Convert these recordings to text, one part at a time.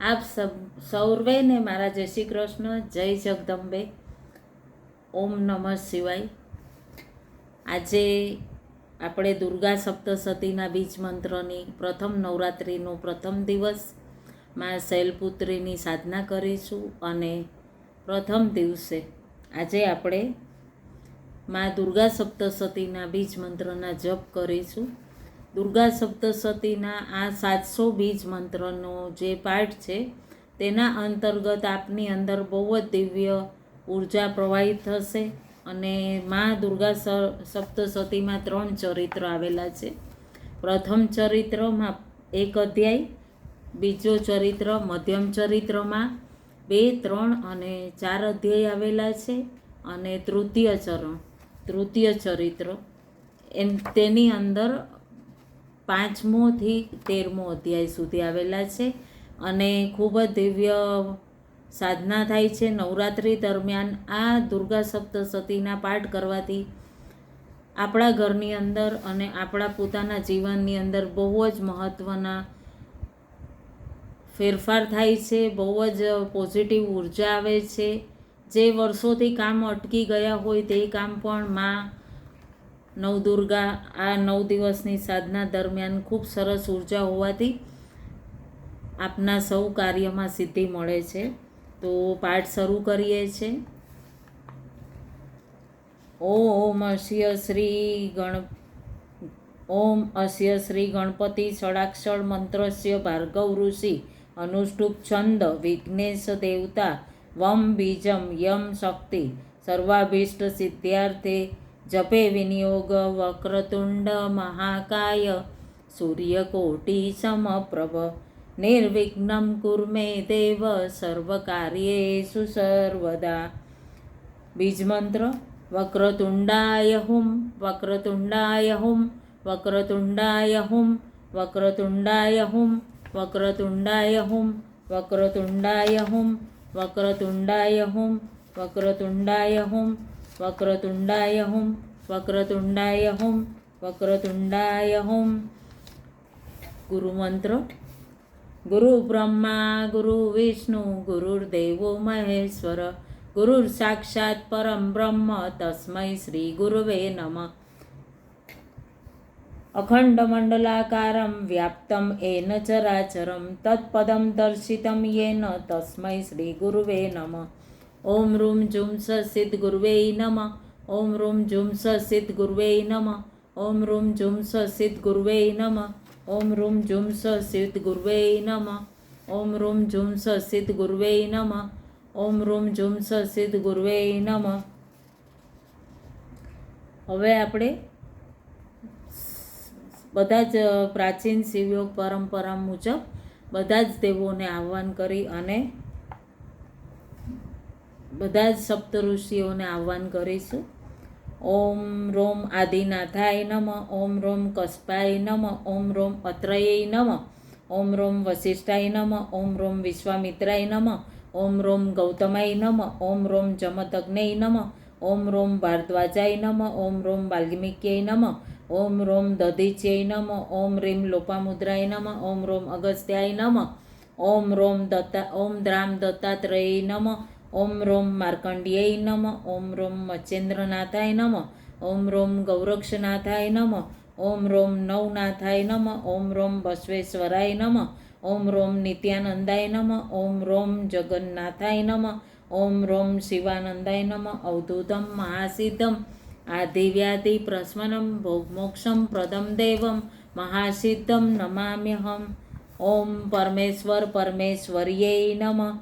આપ સૌર્વેને મારા જય શ્રી કૃષ્ણ, જય જગદંબે, ઓમ નમઃ શિવાય. આજે આપણે દુર્ગા સપ્તસતીના બીજ મંત્રની પ્રથમ નવરાત્રિનો પ્રથમ દિવસ માં શૈલપુત્રીની સાધના કરીશું અને પ્રથમ દિવસે આજે આપણે માં દુર્ગા સપ્તસતીના બીજ મંત્રના જપ કરીશું. દુર્ગા સપ્તસતીના આ 700 બીજ મંત્રનો જે પાઠ છે તેના અંતર્ગત આપની અંદર બહુ જ દિવ્ય ઉર્જા પ્રવાહિત થશે. અને માં દુર્ગા સપ્તસતીમાં 3 ચરિત્ર આવેલા છે. પ્રથમ ચરિત્રમાં 1 અધ્યાય, બીજો ચરિત્ર મધ્યમ ચરિત્રમાં 2, 3 અને 4 અધ્યાય આવેલા છે. અને તૃતીય ચરિત્ર તેની અંદર 5મો થી 13મો અધ્યાય સુધી આવેલા છે. અને ખૂબ જ દિવ્ય સાધના થાય છે. નવરાત્રિ દરમિયાન આ દુર્ગા સપ્તસતીના પાઠ કરવાથી આપણા ઘરની અંદર અને આપણા પોતાના જીવનની અંદર બહુ જ મહત્ત્વના ફેરફાર થાય છે. બહુ જ પોઝિટિવ ઉર્જા આવે છે. જે વર્ષોથી કામ અટકી ગયા હોય તે કામ પણ માં નવદુર્ગા આ 9 દિવસની સાધના દરમિયાન ખૂબ સરસ ઉર્જા હોવાથી આપના સૌ કાર્યમાં સિદ્ધિ મળે છે. તો પાઠ શરૂ કરીએ છીએ. ઓમ અસ્ય શ્રી ગણપતિ ષડાક્ષર મંત્રસ્ય ભાર્ગવ ઋષિ અનુષ્ટુપ છંદ વિઘ્નેશ દેવતા વમ બીજમ યમ શક્તિ સર્વાભીષ્ટ સિદ્ધ્યાર્થે જપે વિનિયોગ વક્રતુંડ મહાકાય સૂર્યકોટિ સમપ્રભ નિર્વિઘ્નમ કુર્મે દેવ સર્વકાર્યેષુ સર્વદા. બીજ મંત્ર વક્રતુંડાય હુમ વક્રતુંડાય હુમ વક્રતુંડાય હુમ વક્રતુંડાય હુમ વક્રતુંડાય હુમ વક્રતુંડાય હુમ વક્રતુંડાય હુમ વક્રતુંડાય હુમ વક્રતુંડાય હુમ વક્રતુંડાય હુમ વક્રતુંડાય હુમ. ગુરુ મંત્ર ગુરુ બ્રહ્મા ગુરુ વિષ્ણુ ગુરુર્દેવો મહેશ્વર ગુરુર સાક્ષાત પરમ બ્રહ્મ તસ્મૈ શ્રી ગુરવે નમઃ. અખંડમંડલાકારં વ્યાપ્તમ એન ચરાચરમ તત્પદમ દર્શિતમ યેન તસ્મૈ શ્રી ગુરવે નમઃ. ઓમ રૂમ જુમ સસિદ્ધ ગુરવે નમઃ. ઓમ રૂમ જુમ સસિદ્ધ ગુરવે નમઃ. ઓમ રૂમ જુમ સસિદ્ધ ગુરવે નમઃ. ઓમ રૂમ જુમ સસિદ્ધ ગુરવે નમઃ. ઓમ રૂમ જુમ સસિદ્ધ ગુરવે નમઃ. ઓમ રૂમ જુમ સસિદ્ધ ગુરવે નમઃ. હવે આપણે બધા જ પ્રાચીન શિવયોગ પરંપરા મુજબ બધા જ દેવોને આહ્વાન કરી અને બધા જ સપ્ત ઋષિઓને આહ્વાન કરીશું. ઓમ રોમ આદિનાથાય નમઃ. ઓમ રોમ કસ્પાય નમઃ. ઓમ રોમ અત્રયેય નમઃ. ઓમ રોમ વસિષ્ઠાય નમઃ. ઓમ રોમ વિશ્વામિત્રાય નમઃ. ઓમ રોમ ગૌતમાય નમઃ. ઓમ રોમ જમદગ્નય નમઃ. ઓમ રોમ ભારદ્વાજાય નમઃ. ઓમ રોમ વાલ્મીક્યય નમઃ. ઓમ રોમ દધીચ્યય નમઃ. ઓમ રીમ લોપામુદ્રાય નમઃ. ઓમ રોમ અગસ્ત્યાય નમઃ. ઓમ દ્રામ દત્તાત્રેય નમઃ. ઓમ રોમ માર્કંડ્યેય નમઃ. ઓમ રોમ મચ્છેન્દ્રનાથાય નમઃ. ઓમ રોમ ગૌરક્ષનાથાય નમઃ. ઓમ રોમ નવનાથાય નમઃ. ઓમ રોમ બસવેશ્વરાય નમઃ. ઓમ રોમ નિત્યાનંદાય નમઃ. ઓમ રોમ જગન્નાથાય નમઃ. ઓમ રોમ શિવાનંદાય નમઃ. અવધૂતમ મહાસિદ્ધમ આધિવ્યાધિ પ્રસ્મનમ ભોગમોક્ષમ પ્રદમ દેવમ મહાસિદ્ધમ નમામ્યહમ. ઓમ પરમેશ્વર પરમેશ્વર્યૈ નમઃ.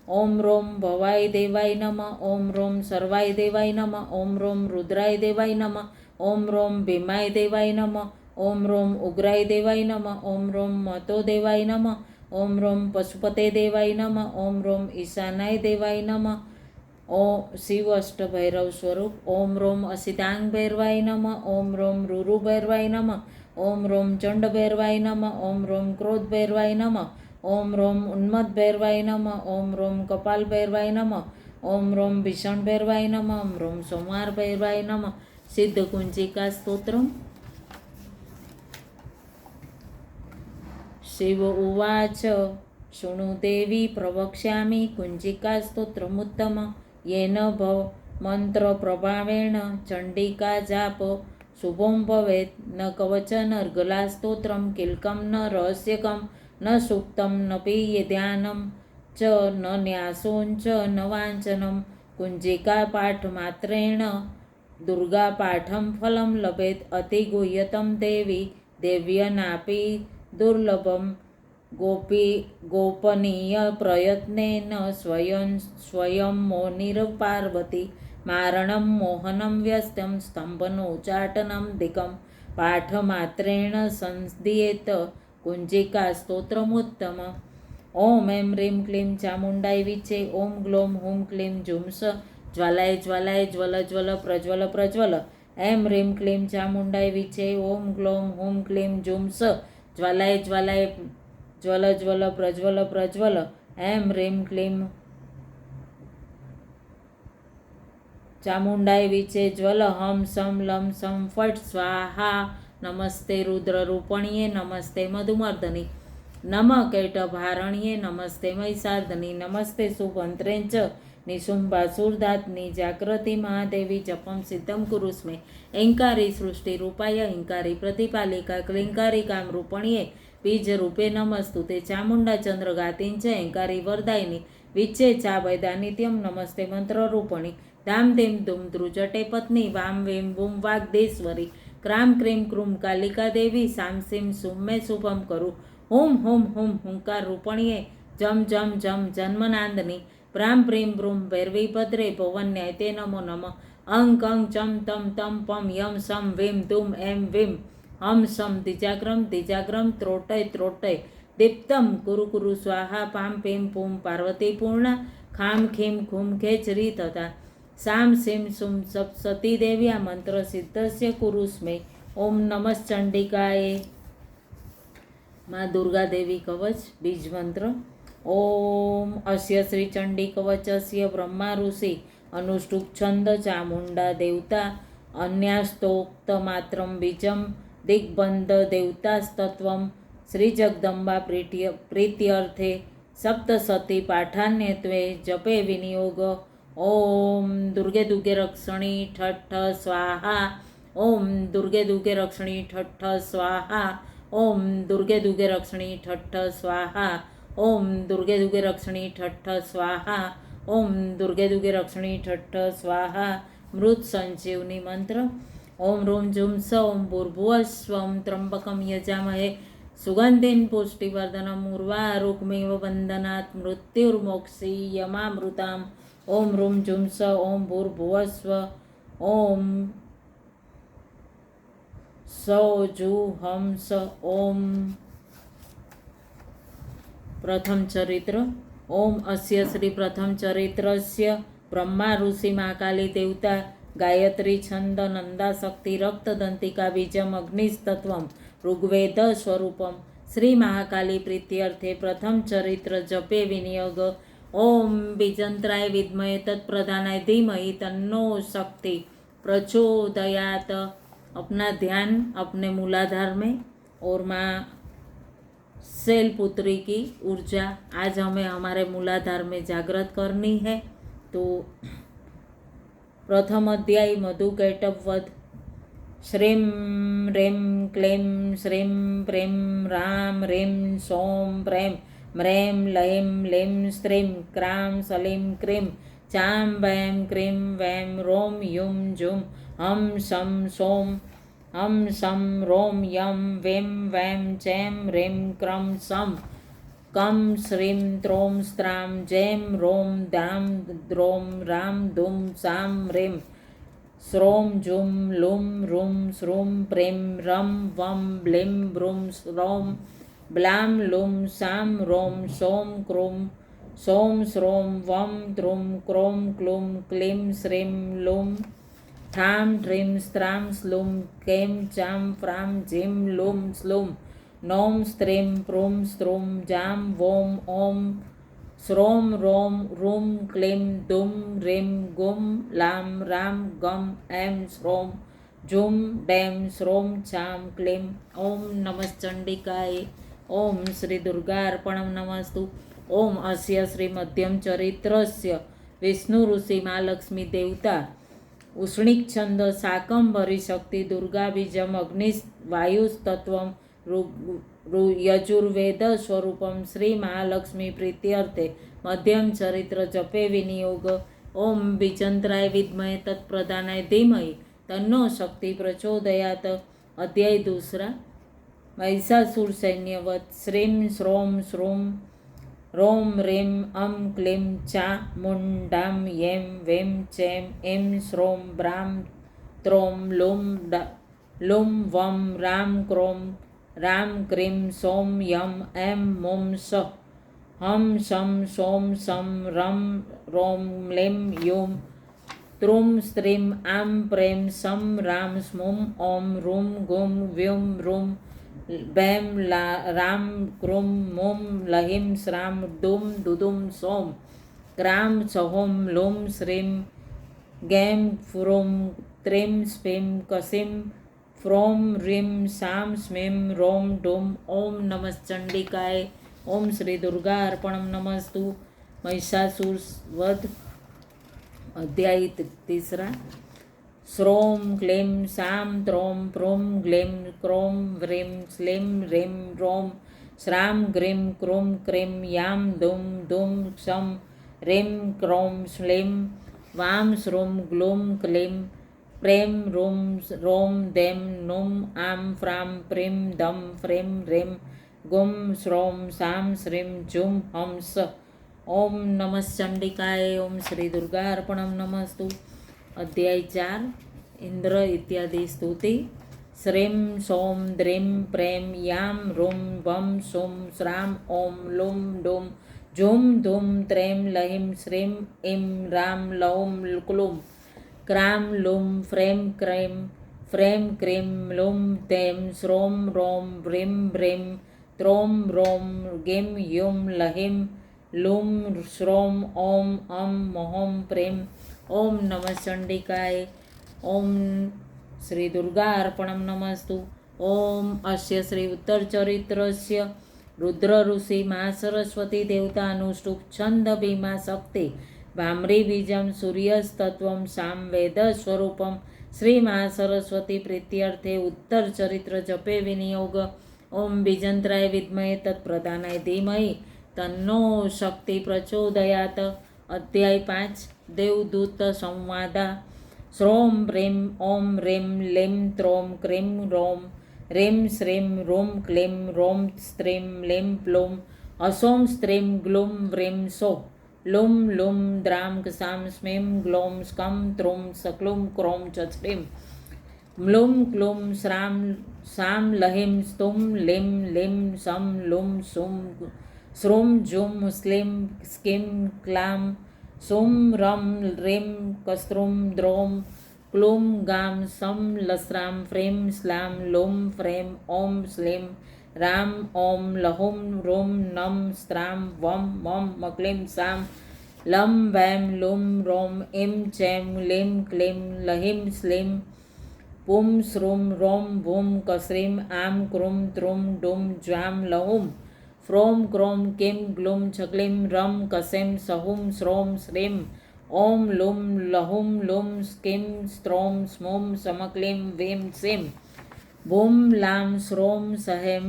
ઓમ રોમ ભવાય દેવાય નમઃ. ઓમ રોમ સર્વાય દેવાય નમઃ. ઓમ રોમ રુદ્રાય દેવાય નમઃ. ઓમ રોમ ભીમાય દેવાય નમઃ. ઓમ રોમ ઉગ્રાય દેવાય નમઃ. ઓમ રોમ મતો દેવાય નમઃ. ઓમ રોમ પશુપતે દેવાય નમઃ. ઓમ રોમ ઈશાનાય દેવાય નમઃ. શિવ અષ્ટભૈરવ સ્વરૂપ. ઓમ રોમ અસિતાંગ ભૈરવાય નમઃ. ઓમ રોમ રૂરુ ભૈરવાય નમઃ. ઓમ રોમ ચંડ ભૈરવાય નમઃ. ઓમ રોમ ક્રોધ ભૈરવાય નમઃ. ઓમ રોમ ઉન્મત્ત ભૈરવાય નમઃ. ઓમ રોમ કપાલ ભૈરવાય નમઃ. ઓમ રોમ ભીષણ ભૈરવાય નમઃ. ઓમ રોમ સોમાર ભૈરવાય નમઃ. સિદ્ધ કુંજિકા સ્તોત્રમ. શિવ ઉવાચ शृणु देवी प्रवक्ष्यामि कुञ्जिकास्तोत्रमुत्तम येन मंत्रप्रभावेण चण्डिका जाप शुभं भवेत्। न कवचं न अर्गलास्तोत्रं किल्कं न रहस्यकं न सूक्तं न ध्यानं च न न्यासोञ्च न वाञ्छनं कुञ्जिकापाठमात्रेण दुर्गापाठं फलं लभेत्। अतिगुह्यतं देवी देव्यनापि दुर्लभं गोपनीयप्रयत्नेन स्वयं मोनिर्पार्वती मारणं मोहनं व्यस्तं स्तम्भनोच्चाटनं दिकं पाठमात्रेण संध्येत कुञ्जिकास्तोत्रमुत्तम। ओम ऐं ह्रीं क्लीं चामुण्डाय विचे। ओम ग्लौं हुं क्लीं जुंस ज्वालाय ज्वालाय ज्वल ज्वल प्रज्वल प्रज्वल। ऐं ह्रीं क्लीं चामुण्डाय विचे। ओम ग्लौं हुं क्लीं जुंस ज्वालाय ज्वालाय ज्वल ज्वल प्रज्वल प्रज्वल। ऐं ह्रीं क्लीं चामुण्डाय विचे ज्वल हम सम लं सं फट् स्वाहा। नमस्ते रुद्ररूपण्ये नमस्ते मधुमर्दनि नमः कैटभारण्ये नमस्ते महिषार्दनि नमस्ते सुभन्त्रेञ्च निशुम्भासुरधात्नि जागृति महादेवी जपं सिद्धं कुरुस्मे। ऐङ्कारी सृष्टिरूपाय ऐङ्कारी प्रतिपालिका क्लीङ्कारिकां रूपण्ये बीजरूपे नमस्तुते चामुण्डा चन्द्रगातिञ्च ऐङ्कारी वरदायिनि विचे चावैदा नित्यं नमस्ते मंत्ररूपणि धाम धीम धूम ध्रुजटे पत्नी वाम वें वूं वाग्देश्वरी क्रां क्रीं क्रूं कालिका देवी सां सीं सुं मे शुभं करु। हुं हुं हुं हुंकार रूपण्ये जम जम जम जन्मनांदनी प्रां प्रीं ब्रूं भैरवीभद्रे भवन्यायते नमो नमः। अं कं चं तं तं पं यं सं वीं धूम ऐं वीं हम सम दिजाग्रम त्रोटय त्रोटय दीप्तं कुरु कुरु स्वाहा पां पीं पूं पार्वती पूर्णा खां खीं खूं खेचरी तथा सां सीं सुं सप्तती देव्या मंत्र सिद्धस्य कुरुस्मे। ओम नमश्चंडिकाय। माँ दुर्गा देवी कवच बीज मंत्र। ओम अस्य श्री चंडी कवचस्य ब्रह्मा ऋषि अनुष्टुप छंद चामुंडा देवता अन्यास्तोक्तमात्रं बीजं दिग्बंध देवतास्तत्वं श्री जगदम्बा प्रीत्यर्थे सप्तसती पाठान्यत्वे जपे विनियोग। ओम दुर्गे दुर्गे रक्षणी ठठ स्वाहा। ओम दुर्गे दुर्गे रक्षणी ठठ स्वाहा। ओम दुर्गे दुर्गे रक्षणी ठठ स्वाहा। ओम दुर्गे दुर्गे रक्षणी ठठ स्वाहा। ओम दुर्गे दुर्गे रक्षणी ठठ स्वाहा। मृत संजीवनी मंत्र। ओम ह्रूं जुं स ओम भूर्भुवः स्वं त्र्यंबकं यजामहे सुगन्धिं पुष्टिवर्धनम् उर्वारुकमिव बन्धनात् मृत्युर्मोक्षीयमामृताम्। ओम ह्रूं जुं स ओम भूर्भुवः स्वः ओम सौजुहं स ओम। प्रथम चरित्र। ओम अस्य श्री प्रथम चरित्रस्य ब्रह्मा ऋषि महाकाली देवता गायत्री छंद नंदा शक्ति रक्तदंतिका बीजम अग्निस्तत्वं ऋग्वेद स्वरूपम श्री महाकाली प्रीत्यर्थे प्रथम चरित्र जपे विनियोग। ओम बीजंत्राय विद्महे तत्प्रधानाय धीमहि तन्नो शक्ति प्रचोदयात। अपना ध्यान अपने मूलाधार में और माँ शैलपुत्री की ऊर्जा आज हमें हमारे मूलाधार में जागृत करनी है। तो प्रथम अध्याय मधु कैटववध। श्रीं ह्रीं क्लीं श्रीं प्रीं रां ह्रीं सौं प्रें म्रें लैं लीं स्त्रीं क्रां सलीं क्रीं चां वैं क्रीं वैं रों युं जुं हं शं सौं हं शं रों यं वीं वैं चैं ह्रीं क्रं सं कं श्रीं त्रों स्त्रां जैं रों द्रां द्रौं रां धुं सां ह्रीं श्रों जुं लुं रुं श्रुं प्रीं रं वं ब्लीं ब्रूं श्रौं ब्लां लुं सां रों सौं क्रूं सौं श्रों वं द्रुं क्रों क्लूं क्लीं श्रीं लुं ठां ह्रीं स्त्रां स्लुं कैं चां फ्रां जीं लुं स्लुं नौं स्त्रीं प्रूं स्त्रुं जां वों ॐ श्रों रों रुं क्लीं दुं ह्रीं गुं लां रां गं ऐं श्रों जुं डैं श्रों चां क्लीं। ओम नमश्चंडिकाय। ओम श्री दुर्गार्पणं नमस्तु। ओम अस्य श्री मध्यम चरित्रस्य विष्णु ऋषि महालक्ष्मी देवता उष्णिक छंद शाकंभरी शक्ति दुर्गा बीजम अग्नि वायुस्तत्वम यजुर्वेद स्वरूपम श्री महालक्ष्मी प्रीत्यर्थे मध्यम चरित्र जपे विनियोग। ओम बीजंत्राय विद्महे तत्प्रदानाय धीमहि तन्नो शक्ति प्रचोदयात। अध्याय दूसरा। महिषासुर सैन्यवत श्रीं श्रों श्रूं रों ह्रीं अं क्लीं चामुण्डां यें वें चैं ऐं श्रों ब्रां त्रों लुं वं रां क्रों रां क्रीं सौं यं ऐं मुं सः हं शं शों शं रं रों म्लीं यूं त्रुं स्त्रीं आं प्रें सं रां स्मुं ॐ रुं गुं व्युं रुं बैं रां क्रुं मुं लहिं श्रां दुं दुदुं सौं क्रां सहों लुं श्रीं गैं फ्रूं त्रीं स्पीं कसीं फ्रों ह्रीं सां स्मीं रों डुं। ओम नमः चंडिकाय। ओम श्री दुर्गा अर्पणं नमस्तु। महिषासुर वध। अध्याय तीसरा। श्रों क्लीं सां त्रों प्रूं ग्लीं क्रों व्रीं श्लीं ह्रीं रों श्रां ग्रीं क्रूं क्रीं यां दुं दुं क्षं ह्रीं क्रों श्लीं वां श्रूं ग्लूं क्लीं प्रें रुं रों दें नुं आं फ्रां प्रीं दं फ्रीं ह्रीं गुं श्रों सां श्रीं जुं हं स। ओम नमः चंडिकाय। ओम श्री दुर्गा अर्पणं नमस्तु। अध्याय 4। इंद्र इत्यादि स्तुति। श्रीं सौं द्रीं प्रें यां रुं वं सुं श्रां ॐ लुं डुं जुं धुं त्रें लहिं श्रीं ऐं रां लौं क्लूं क्रां लुं फ्रें क्रीं लुं तें श्रों रों व्रीं व्रीं त्रों रों गीं युं लहिं लुं श्रों ॐ अं महों प्रें। ओम नमः चंडिकाय। ओम श्री दुर्गा अर्पणं नमस्तु। ओम अस्य श्री उत्तर चरित्रस्य रुद्र ऋषि महासरस्वती देवता अनुष्टुप छंद भीमा शक्ति भाम्री बीजम सूर्यस्तत्वं साम वेद स्वरूपम श्री महासरस्वती प्रीत्यर्थे उत्तर चरित्र जपे विनियोग। ओम बीजंत्राय विद्महे तत्प्रदानाय धीमहि तन्नो शक्ति प्रचोदयात। अध्याय 5। देवदूत संवादा। श्रों ह्रीं ॐ ह्रीं लीं त्रों क्रीं रों ह्रीं श्रीं रुं क्लीं रों स्त्रीं लीं प्लूं असौं स्त्रीं ग्लूं व्रीं सौः लुं लुं द्रां कसां स्मीं ग्लौं स्कं त्रुं सक्लुं क्रों च स्त्रीं म्लुं क्लुं श्रां सां लहिं स्तुं लीं लीं सं लुं सुं श्रूं जुं स्लीं स्कीं क्लां सुं रं ह्रीं कस्त्रुं द्रौं क्लूं गां सं लस्रां फ्रीं स्लां लुं फ्रें ॐ श्लीं रां ॐ लहुं रुं नं स्त्रां वं मं मक्लीं सां लं वैं लुं रों ऐं चैं लीं क्लीं लहिं श्लीं पुं श्रूं रों भूं कस्रीं आं क्रूं त्रुं डुं ज्वां लहुं फ्रों क्रों किं ग्लूं छक्लीं रं कसें सहुं श्रों श्रीं ॐ लुं लहुं लुं स्कीं स्त्रौं स्मुं समक्लीं वीं सीं भूं लां श्रों सहें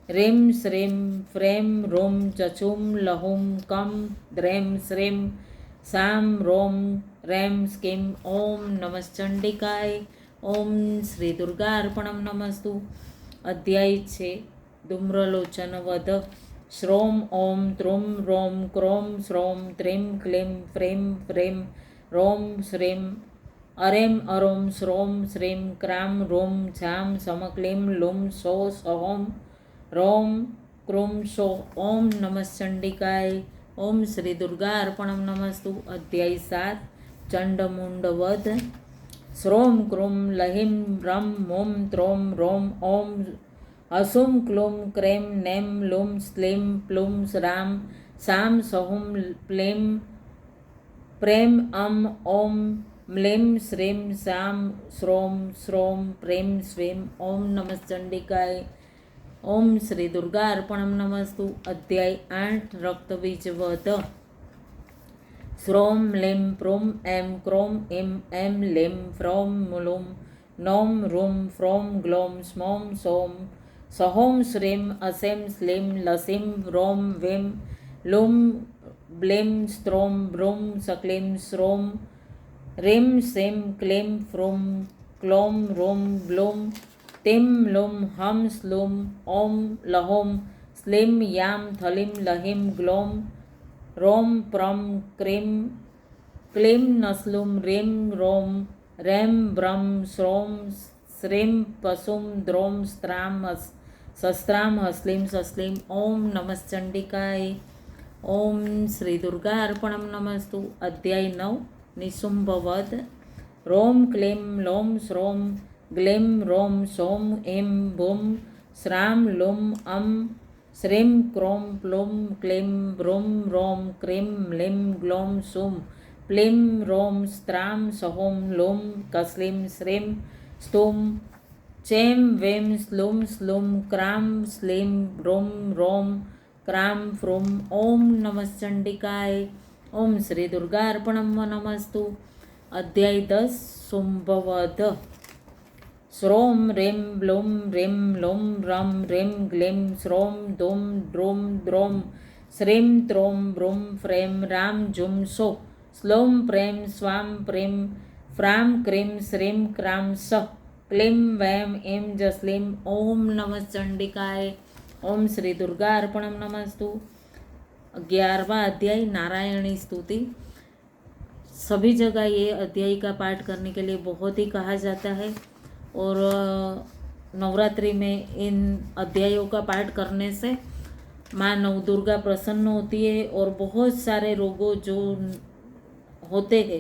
ह्रीं श्रीं फ्रें रुं चचुं लहुं कं द्रें श्रीं सां रों रें स्कीं। ओम नमः चंडिकाय। ओम श्री दुर्गा अर्पणं नमस्तु। अध्याय 6। धूम्रलोचन वध। श्रों ॐ त्रुं रों क्रों श्रों त्रीं क्लीं फ्रीं फ्रीं रों श्रीं अरें अरों श्रों श्रीं क्रां रुं झां समक्लीं लुं सौ सहों रों क्रूं सौ। ओम नमः चंडिकाय। ओम श्री दुर्गा अर्पणं नमस्तु। अध्याय 7। चंडमुंड वध। श्रों क्रूं लहिं रं मुं त्रों रों ॐ असुं क्लूं क्रें नें लुं स्लीं प्लूं श्रां सां सहुं प्लीं प्रें अं ॐ म्लीं श्रीं सां श्रों श्रों प्रीं स्वीं। ओम नमः चंडिकाय। ઓમ શ્રી દુર્ગા અર્પણમ નમસ્તુ. અધ્યાય 8 રક્તબીજ વધ. શ્રોમ લેમ પ્રોમ એમ ક્રોમ એમ લેમ ફ્રોમ લુમ નોમ રૂમ ફ્રોમ ગ્લોમ સ્મોમ સોમ સહોમ શ્રીમ અસેમ સ્લીમ લસીમ રોમ વેમ લુમ બ્લેમ સ્ત્રોમ બ્રૂમ સક્લીમ શ્રોમ રેમ સેમ ક્લેમ ફ્રોમ ક્લોમ રોમ બ્લોમ તેમ લુમ હમ સ્લુમ ઓમ લહોમ સ્લીમ યામ થલીમ લહિમ ગ્લોમ રોમ પ્રમ ક્રીમ ક્લીમ નસ્લુમ રીમ રોમ રેમ બ્રમ શ્રોમ શ્રીમ પશુમ દ્રોમ સ્ત્રામ શસ્ત્રામ હસ્લીમ સસ્લીમ. ઓમ નમશ્ચંડિકાય. ઓમ શ્રી દુર્ગા અર્પણમ નમસ્તુ. અધ્યાય 9 નિશુંભવધ. રોમ ક્લીમ લોમ શ્રોમ ગ્લેમ રોમ સોમ એમ ભૂમ શ્રામ લુમ શ્રીમ ક્રોમ પ્લુમ ક્લીમ બ્રૂમ રોમ ક્રીમ લીમ ગ્લોમ સુમ પ્લીમ રોમ સ્ત્રામ સહોમ લુમ કસ્લીમ શ્રીમ સ્તુમ ચેમ વેમ સ્લુમ સ્લુમ ક્રામ સ્લીમ રૂમ રોમ ક્રામ ફ્રૂમ. ઓમ નમશ્ચંડિકાય. ઓમ શ્રી દુર્ગા અર્પણમ નમસ્તુ. અધ્યાય 10 શુંભવધ. શ્રોમ રેમ બ્લુમ રેમ લોમ રમ રેમ ગ્લેમ શ્રોમ ધૂમ દ્રુમ દ્રોમ શ્રીમ ત્રોમ બ્રૂમ ફ્રેમ રામ ઝુમ સો સ્લોમ પ્રેમ સ્વામ પ્રેમ ફ્રામ ક્રીમ શ્રીમ ક્રામ સ ક્લીમ વેમ એમ જસ્લીમ. ઓમ નમશ્ચંડિકાય. ઓમ શ્રી दुर्गा अर्पणम नमस्तु. 11वां अध्याय नारायणी स्तुति. सभी जगह ये अध्याय का पाठ करने के लिए बहुत ही कहा जाता है और नवरात्रि में इन अध्यायों का पाठ करने से माँ नव दुर्गा प्रसन्न होती है और बहुत सारे रोगों जो होते हैं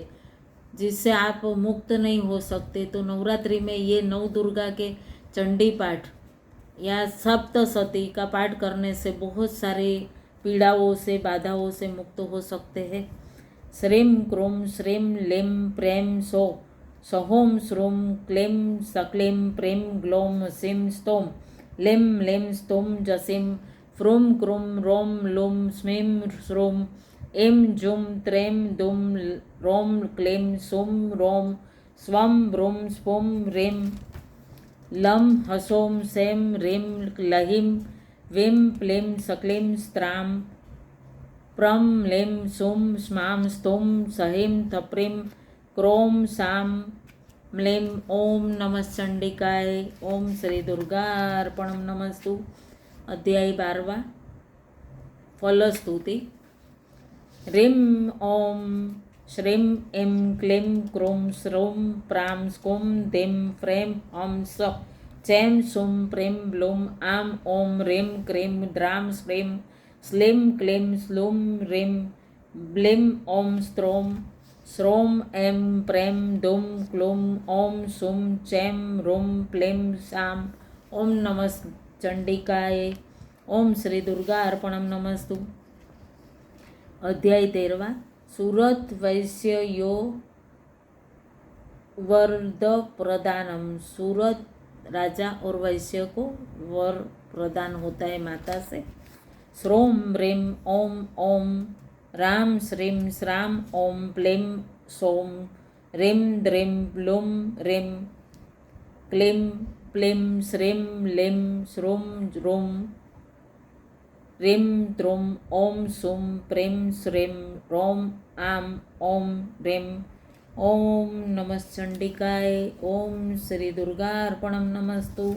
जिससे आप मुक्त नहीं हो सकते, तो नवरात्रि में ये नव दुर्गा के चंडी पाठ या सप्तशती का पाठ करने से बहुत सारी पीड़ाओं से बाधाओं से मुक्त हो सकते हैं. श्रीम क्रोम श्रीम लेम प्रेम सो सहोम श्रोम क्लेम सक्लेम प्रेम ग्लोम सिम स्तोम लेम लेम स्तोम जसिम फ्रूम क्रूम रोम लूम स्मीम श्रोम एम जुम त्रेम दुम रोम क्लेम सुम रोम स्वम ब्रूम स्पुम रेम लम हसोम सेम रेम लहिम वेम प्लेम सक्लीम स्त्राम प्रम लेम सुम स्माम स्तोम सहिम थप्रीम क्रोम साम म्लेम. ओम नमश्चंडिकाय. ओम श्री दुर्गा अर्पणम नमस्तु. अध्याय 12 फलस्तुति. रीम ओम श्रीम एम क्लीम क्रोम श्रोम प्राम स्कुम देम फ्रेम हम स चैम सुम प्रेम ब्लूम आम ओम रेम क्रीम द्राम श्रीम स्लीम क्लीम स्लूम रेम ब्लीम ओम स्त्रोम श्रोम एम प्रेम दुम क्लूम ओम सुम चैम रूम प्लेम साम. ओम नमश्चंडिकाय. ओम श्री दुर्गा अर्पणम नमस्तु. अध्याय 13 सूरत वैश्य यो वरद प्रदानम. सूरत राजा और वैश्य को वर प्रदान होता है माता से. श्रोम रेम ओम ओम राम श्रीम श्राम ओम प्लेम सोम रेम द्रेम ब्लूम रेम क्लीम प्लेम श्रीम लेम श्रोम रोम रेम द्रोम ओम सुम प्रेम श्रीम रोम आम ओम रेम. ओम नमश्चंडिकाय. ओम श्री दुर्गा अर्पणम नमस्तु.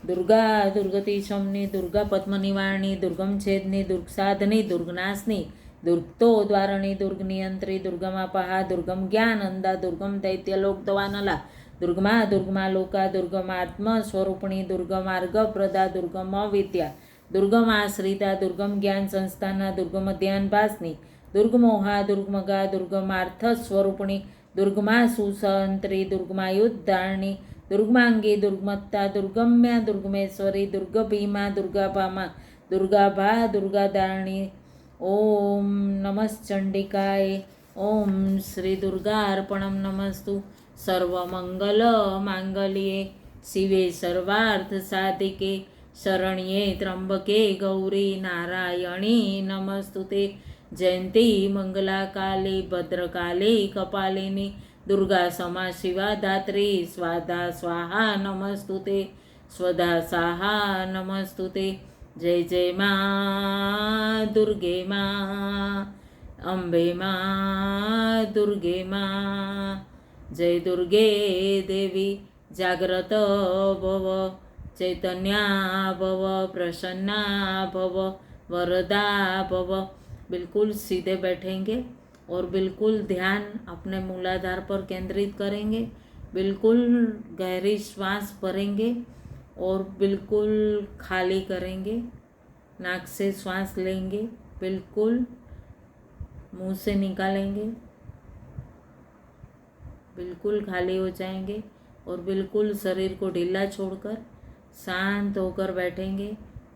दुर्गा दुर्गति शमनी दुर्गा पद्मनिवारणी दुर्गम छेदनी दुर्गसाधनी दुर्गनाशनी दुर्गतो द्वारणी दुर्गनियंत्री दुर्गमापहा दुर्गम ज्ञानंदा दुर्गम दैत्यलोक दवानला दुर्गमा दुर्गमालोका दुर्गमात्म स्वरूपिणी दुर्गमार्ग प्रदा दुर्गम विद्या दुर्गम आश्रिता दुर्गम ज्ञान संस्थाना दुर्गम ध्यान भासनी दुर्गमोहा दुर्गमगा दुर्गमार्थ स्वरूपिणी दुर्गमा सुसंत्री दुर्गमायुद्धारणी दुर्गमांगी दुर्गमत्ता दुर्गम्या दुर्गमेश्वरी दुर्गभीमा दुर्गाभामा दुर्गाभा दुर्गाधारणी. ओम नमश्चंडिकाय. ओम श्री दुर्गा अर्पणम नमस्तु. सर्वमंगल मांगल्ये शिवे सर्वार्थ साधिके शरण्ये त्र्यंबके गौरी नारायणी नमस्तुते। जयंती मंगला काली भद्रकाली कपालिनी दुर्गा समा शिवा धात्री स्वाधा स्वाहा नमस्तुते। स्वधा स्वाहा नमस्तुते। जय जय माँ दुर्गे माँ अम्बे माँ दुर्गे माँ। जय दुर्गे देवी जाग्रत भव चैतन्या भव प्रसन्ना भव वरदा भव। बिल्कुल सीधे बैठेंगे और बिल्कुल ध्यान अपने मूलाधार पर केंद्रित करेंगे। बिल्कुल गहरी श्वास भरेंगे और बिल्कुल खाली करेंगे। नाक से श्वास लेंगे, बिल्कुल मुंह से निकालेंगे, बिल्कुल खाली हो जाएंगे और बिल्कुल शरीर को ढीला छोड़कर शांत होकर बैठेंगे।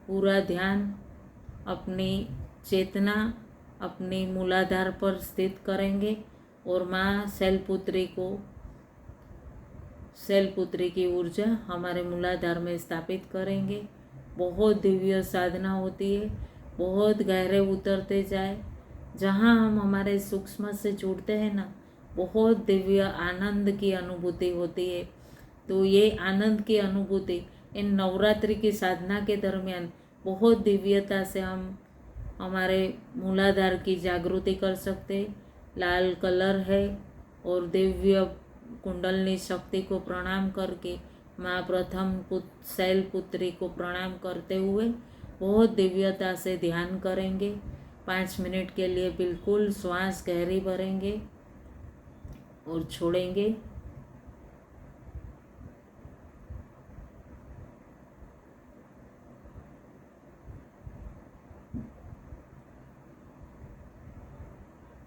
पूरा ध्यान अपनी चेतना अपनी मूलाधार पर स्थित करेंगे और माँ शैलपुत्री की ऊर्जा हमारे मूलाधार में स्थापित करेंगे। बहुत दिव्य साधना होती है, बहुत गहरे उतरते जाए। जहाँ हम हमारे सूक्ष्म से जुड़ते हैं ना, बहुत दिव्य आनंद की अनुभूति होती है। तो ये आनंद की अनुभूति इन नवरात्रि की साधना के दरमियान बहुत दिव्यता से हम हमारे मूलाधार की जागृति कर सकते। लाल कलर है और दिव्य कुंडलनी शक्ति को प्रणाम करके माँ प्रथम शैलपुत्री को प्रणाम करते हुए बहुत दिव्यता से ध्यान करेंगे। 5 मिनट के लिए बिल्कुल श्वास गहरी भरेंगे और छोड़ेंगे।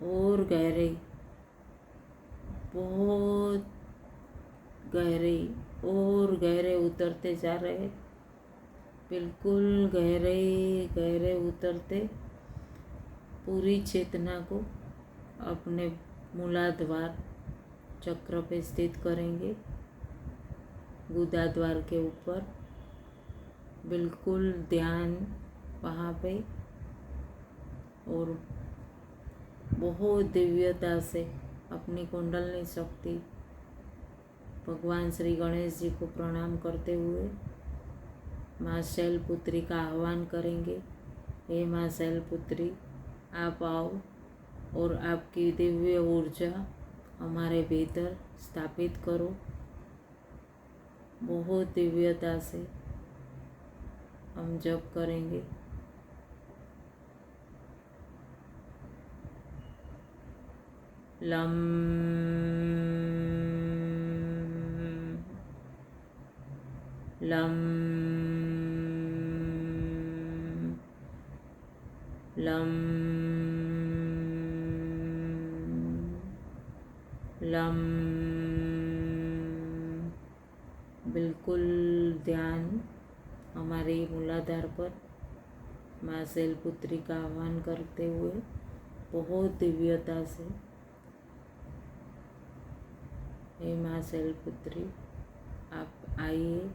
और गहरे, बहुत गहरे और गहरे उतरते जा रहे, बिल्कुल गहरे गहरे उतरते। पूरी चेतना को अपने मूलाधार चक्र पे स्थित करेंगे, गुदाद्वार के ऊपर। बिल्कुल ध्यान वहाँ पे और बहुत दिव्यता से अपनी कुंडलनी शक्ति भगवान श्री गणेश जी को प्रणाम करते हुए माँ शैलपुत्री का आह्वान करेंगे। हे माँ शैलपुत्री, आप आओ और आपकी दिव्य ऊर्जा हमारे भीतर स्थापित करो। बहुत दिव्यता से हम जप करेंगे। Lump lump lump lump. बिल्कुल ध्यान हमारे मूलाधार पर माँ शैलपुत्री का आह्वान करते हुए बहुत दिव्यता से, हे माँ शैलपुत्री, आप आइए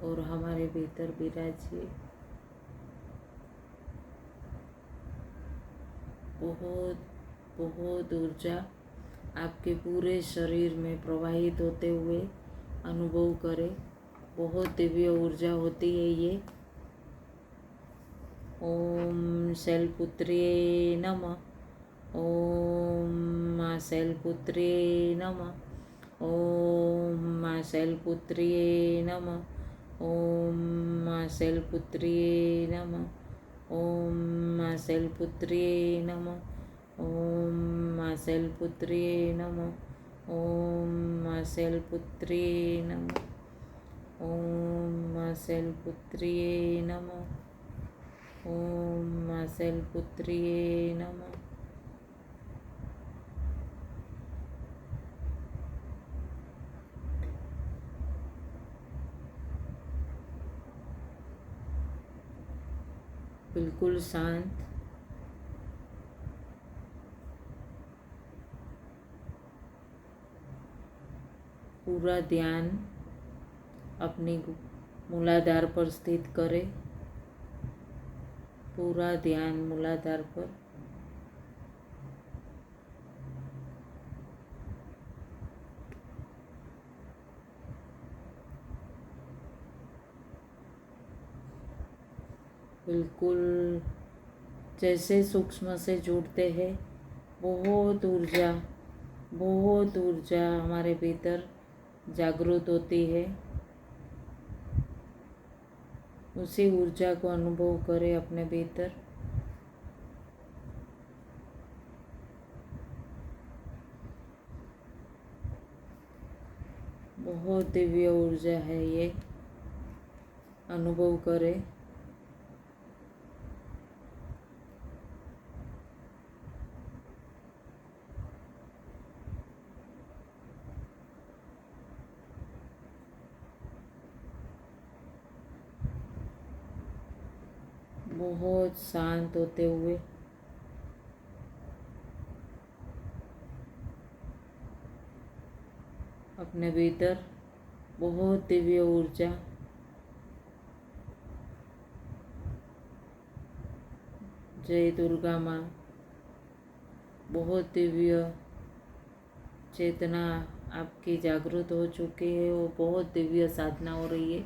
और हमारे भीतर विराजिए। बहुत बहुत ऊर्जा आपके पूरे शरीर में प्रवाहित होते हुए अनुभव करें। बहुत दिव्य ऊर्जा होती है ये। ओम शैलपुत्रे नमः। ओम माँ शैलपुत्रे नमः। ओम माँ शैलपुत्रे नमः। ओम माँ शैलपुत्रे नमः। ओम माँ शैलपुत्रे नमः। ओम माँ शैलपुत्रे नमः। ओम माँ शैलपुत्रे नमः। ओम माँ शैलपुत्रे नमः। ओम माँ शैलपुत्रे नमः। बिल्कुल शांत, पूरा ध्यान अपनी मूलाधार पर स्थित करें। पूरा ध्यान मूलाधार पर। बिल्कुल जैसे सूक्ष्म से जुड़ते हैं, बहुत ऊर्जा हमारे भीतर जागृत होती है। उसी ऊर्जा को अनुभव करें अपने भीतर। बहुत दिव्य ऊर्जा है ये, अनुभव करें। बहुत शांत होते हुए अपने भीतर बहुत दिव्य ऊर्जा, जय दुर्गा माँ, बहुत दिव्य चेतना आपकी जागृत हो चुकी है और बहुत दिव्य साधना हो रही है।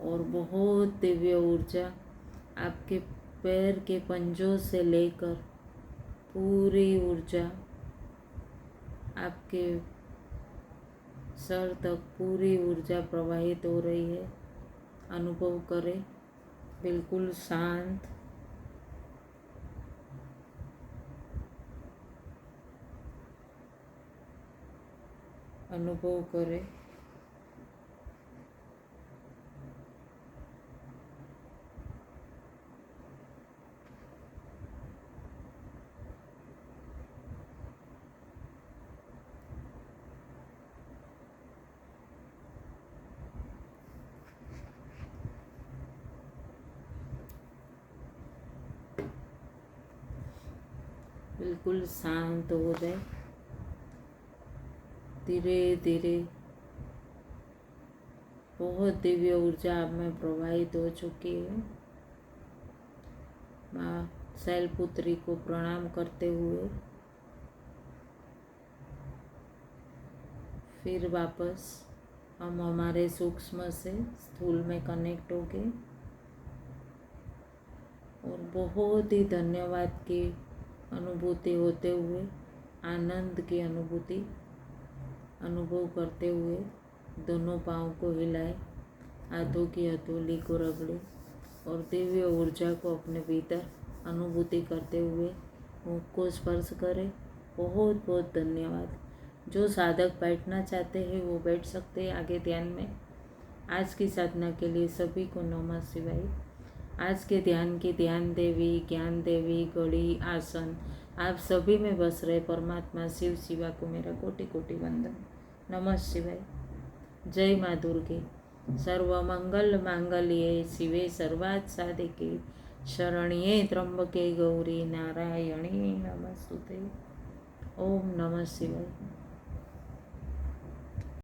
और बहुत दिव्य ऊर्जा आपके पैर के पंजों से लेकर पूरी ऊर्जा आपके सर तक पूरी ऊर्जा प्रवाहित हो रही है। अनुभव करें, बिल्कुल शांत। अनुभव करें। बिल्कुल शांत हो जाए। धीरे धीरे बहुत दिव्य ऊर्जा आप में प्रवाहित हो चुकी है। माँ शैलपुत्री को प्रणाम करते हुए फिर वापस हम हमारे सूक्ष्म से स्थूल में कनेक्ट हो गए और बहुत ही धन्यवाद की अनुभूति होते हुए, आनंद की अनुभूति अनुभव करते हुए दोनों पाँव को हिलाए, हाथों की हथेली को रगड़े और दिव्य ऊर्जा को अपने भीतर अनुभूति करते हुए मुख को स्पर्श करें। बहुत बहुत धन्यवाद। जो साधक बैठना चाहते हैं वो बैठ सकते हैं आगे ध्यान में। आज की साधना के लिए सभी को नमः शिवाय। आज के ध्यान की ध्यान देवी, ज्ञान देवी, घड़ी, आसन, आप सभी में बस रहे परमात्मा शिव शिवा को मेरा कोटि कोटि वंदन। नमः शिवाय। जय माँ दुर्गे। सर्वमंगल मांगल्ये शिवे सर्वार्थ साधिके शरण्ये त्र्यंबके गौरी नारायणी नमस्तुते। ओम नमः शिवाय।